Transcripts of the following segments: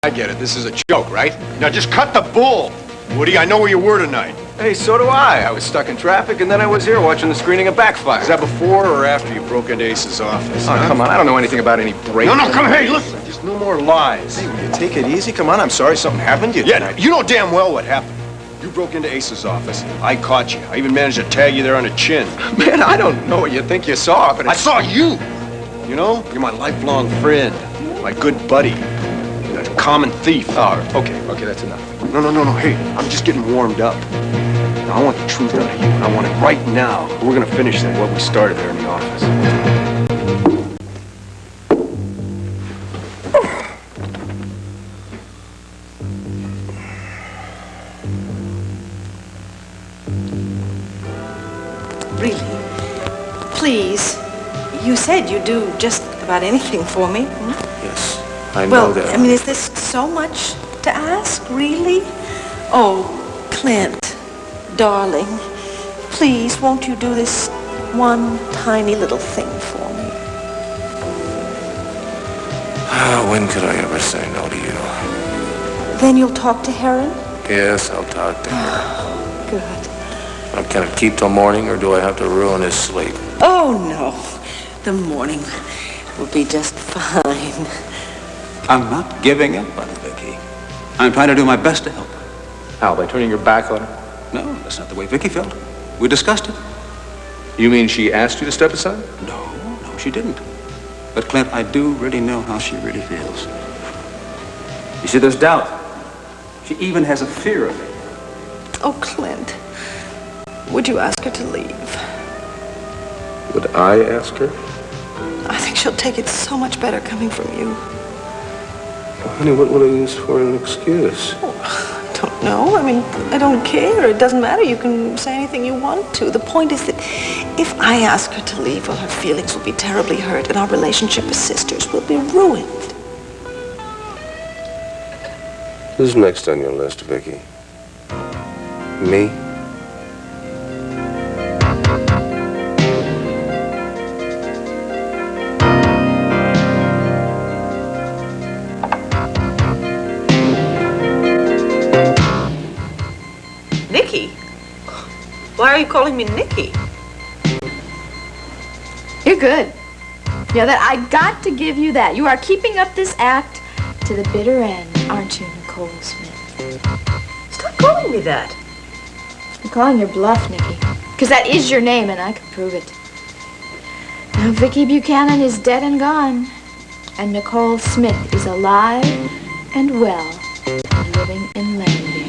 I get it. This is a joke, right? Now just cut the bull. Woody, I know where you were tonight. Hey, so do I. I was stuck in traffic, and then I was here watching the screening of Backfire. Is that before or after you broke into Ace's office? Oh, come on. I don't know anything about any break. No, come, hey, listen. Just no more lies. Hey, will you take it easy? Come on, I'm sorry something happened to you tonight. You know damn well what happened. You broke into Ace's office. I caught you. I even managed to tag you there on the chin. Man, I don't know what you think you saw, but I saw you! You know, you're my lifelong friend, my good buddy, a common thief. Oh, okay, that's enough. No, hey, I'm just getting warmed up. Now, I want the truth out of you, and I want it right now. We're gonna finish that, what we started there in the office. Really? Please. You said you'd do just about anything for me. Yes, I know that. Well, I mean, is this so much to ask, really? Oh, Clint, darling, please, won't you do this one tiny little thing for me? When could I ever say no to you? Then you'll talk to Heron? Yes, I'll talk to her. Good. Can it keep till morning, or do I have to ruin his sleep? Oh, no. The morning will be just fine. I'm not giving up on Viki. I'm trying to do my best to help her. How, by turning your back on her? No, that's not the way Viki felt. We discussed it. You mean she asked you to step aside? No, she didn't. But Clint, I do really know how she really feels. You see, there's doubt. She even has a fear of it. Oh, Clint, would you ask her to leave? Would I ask her? I think she'll take it so much better coming from you. Honey, what would I use for an excuse? Oh, I don't know. I mean, I don't care. It doesn't matter. You can say anything you want to. The point is that if I ask her to leave, well, her feelings will be terribly hurt, and our relationship as sisters will be ruined. Who's next on your list, Viki? Me? Nikki? Why are you calling me Nikki? You're good. Yeah, that I got to give you that. You are keeping up this act to the bitter end, aren't you, Nicole Smith? Stop calling me that. I'm calling your bluff, Nikki. Because that is your name, and I can prove it. Now, Viki Buchanan is dead and gone. And Nicole Smith is alive and well and living in Landview.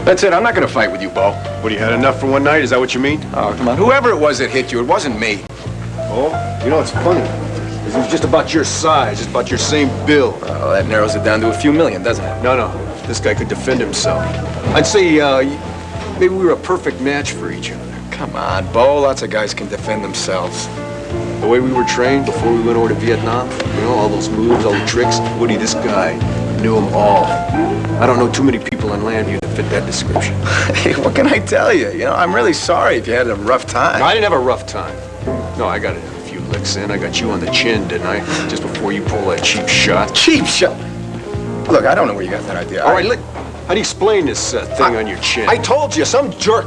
That's it. I'm not going to fight with you, Bo. What, you had enough for one night? Is that what you mean? Oh, come on. Whoever it was that hit you, it wasn't me. Oh, you know, it's funny. It was just about your size, just about your same build. Oh, that narrows it down to a few million, doesn't it? No. This guy could defend himself. I'd say, maybe we were a perfect match for each other. Come on, Bo. Lots of guys can defend themselves. The way we were trained before we went over to Vietnam, you know, all those moves, all the tricks, Woody, this guy knew them all. I don't know too many people in Landview that fit that description. Hey, what can I tell you? You know, I'm really sorry if you had a rough time. No, I didn't have a rough time. No, I got a few licks in. I got you on the chin, didn't I? Just before you pull that cheap shot. Cheap shot? Look, I don't know where you got that idea. All right, look. How do you explain this thing on your chin? I told you, some jerk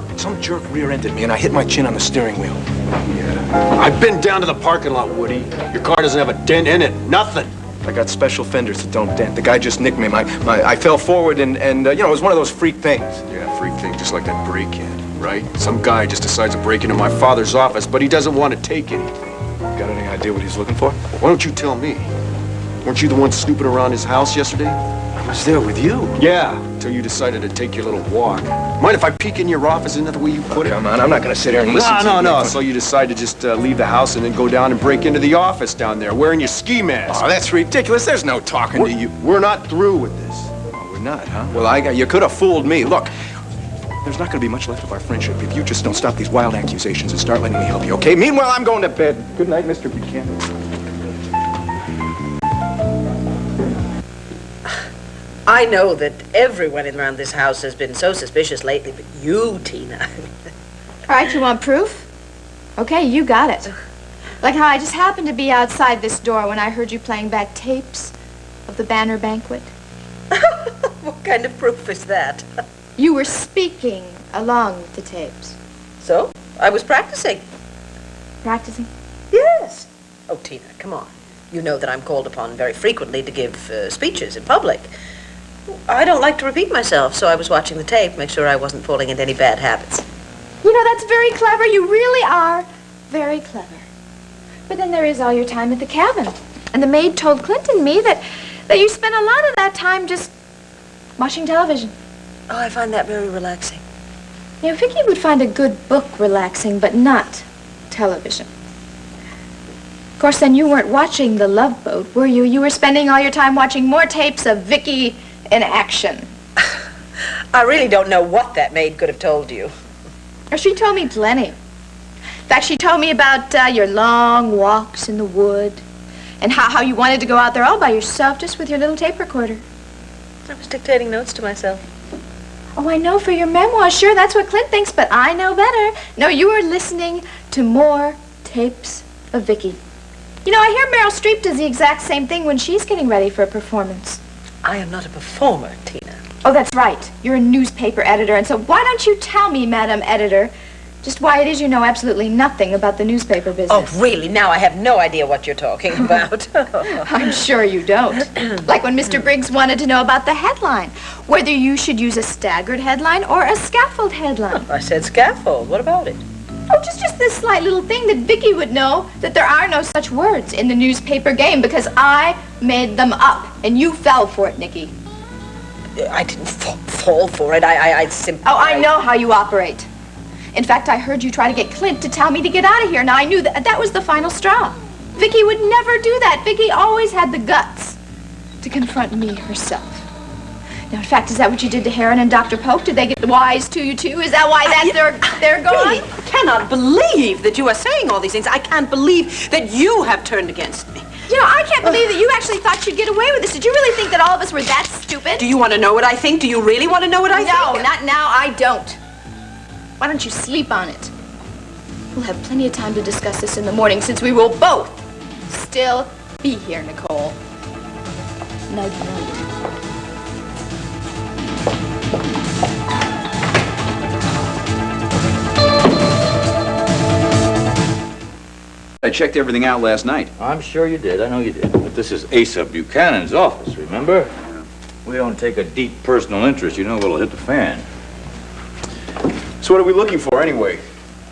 rear-ended me and I hit my chin on the steering wheel. Yeah. I've been down to the parking lot, Woody. Your car doesn't have a dent in it. Nothing. I got special fenders that don't dent. The guy just nicked me. I fell forward and you know, it was one of those freak things. Yeah, freak thing, just like that break-in, right? Some guy just decides to break into my father's office, but he doesn't want to take anything. Got any idea what he's looking for? Why don't you tell me? Weren't you the one snooping around his house yesterday? was there with you? Yeah. Until you decided to take your little walk. Mind if I peek in your office? Isn't that the way you put it? Come on, I'm not gonna sit here and listen to you. No. So you decide to just leave the house and then go down and break into the office down there wearing your ski mask. Oh, that's ridiculous. There's no talking to you. We're not through with this. Oh, we're not, huh? Well, you could have fooled me. Look, there's not gonna be much left of our friendship if you just don't stop these wild accusations and start letting me help you, okay? Meanwhile, I'm going to bed. Good night, Mr. Buchanan. I know that everyone around this house has been so suspicious lately, but you, Tina. All right, you want proof? Okay, you got it. Like how I just happened to be outside this door when I heard you playing back tapes of the banner banquet. What kind of proof is that? You were speaking along with the tapes. So, I was practicing. Practicing? Yes. Oh, Tina, come on. You know that I'm called upon very frequently to give speeches in public. I don't like to repeat myself, so I was watching the tape, make sure I wasn't falling into any bad habits. You know, that's very clever. You really are very clever. But then there is all your time at the cabin. And the maid told Clint and me that you spent a lot of that time just watching television. Oh, I find that very relaxing. You know, Viki would find a good book relaxing, but not television. Of course, then you weren't watching The Love Boat, were you? You were spending all your time watching more tapes of Viki in action. I really don't know what that maid could have told you. Oh, she told me plenty. In fact, she told me about your long walks in the wood and how you wanted to go out there all by yourself just with your little tape recorder. I was dictating notes to myself. Oh, I know, for your memoir. Sure, that's what Clint thinks, but I know better. No, you were listening to more tapes of Viki. You know, I hear Meryl Streep does the exact same thing when she's getting ready for a performance. I am not a performer, Tina. Oh, that's right. You're a newspaper editor, and so why don't you tell me, Madam Editor, just why it is you know absolutely nothing about the newspaper business? Oh, really? Now I have no idea what you're talking about. I'm sure you don't. Like when Mr. Briggs wanted to know about the headline, whether you should use a staggered headline or a scaffold headline. I said scaffold. What about it? Oh, just this slight little thing that Viki would know, that there are no such words in the newspaper game because I made them up, and you fell for it, Nikki. I didn't fall for it. I simply... Oh, I know how you operate. In fact, I heard you try to get Clint to tell me to get out of here. Now, I knew that was the final straw. Viki would never do that. Viki always had the guts to confront me herself. Now, in fact, is that what you did to Heron and Dr. Polk? Did they get wise to you, too? Is that why they're gone? Really, I cannot believe that you are saying all these things. I can't believe that you have turned against me. You know, I can't believe that you actually thought you'd get away with this. Did you really think that all of us were that stupid? Do you want to know what I think? Do you really want to know what I think? No, not now. I don't. Why don't you sleep on it? We'll have plenty of time to discuss this in the morning since we will both still be here, Nicole. Night, night. I checked everything out last night. I'm sure you did. I know you did. But this is Asa Buchanan's office, remember? Yeah. We don't take a deep personal interest. You know what'll hit the fan. So what are we looking for anyway?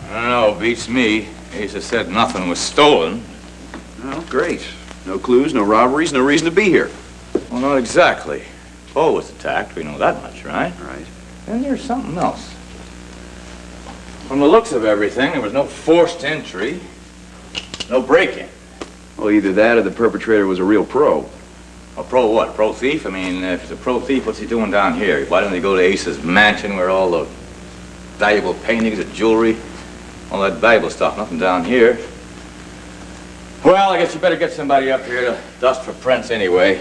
I don't know. Beats me. Asa said nothing was stolen. Oh, great. No clues, no robberies, no reason to be here. Well, not exactly. Paul was attacked. We know that much, right? Right. And there's something else. From the looks of everything, there was no forced entry. No break-in. Well, either that or the perpetrator was a real pro. A pro what? Pro thief? I mean, if he's a pro thief, what's he doing down here? Why didn't he go to Ace's mansion where all the valuable paintings, the jewelry, all that valuable stuff? Nothing down here. Well, I guess you better get somebody up here to dust for prints anyway.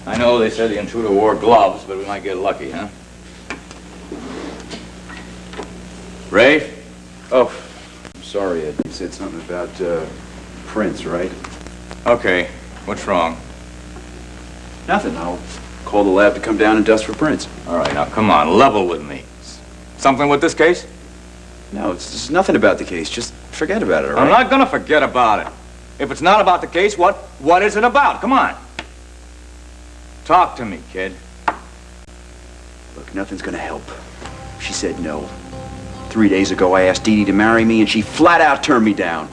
I know they said the intruder wore gloves, but we might get lucky, huh? Rafe? Oh, I'm sorry, Ed. You said something about, prints, right? Okay. What's wrong? Nothing. I'll call the lab to come down and dust for prints. All right, now come on, level with me. Something with this case? No, it's nothing about the case. Just forget about it, all right? I'm not gonna forget about it. If it's not about the case, what is it about? Come on. Talk to me, kid. Look, nothing's gonna help. She said no. 3 days ago, I asked Dee Dee to marry me, and she flat out turned me down.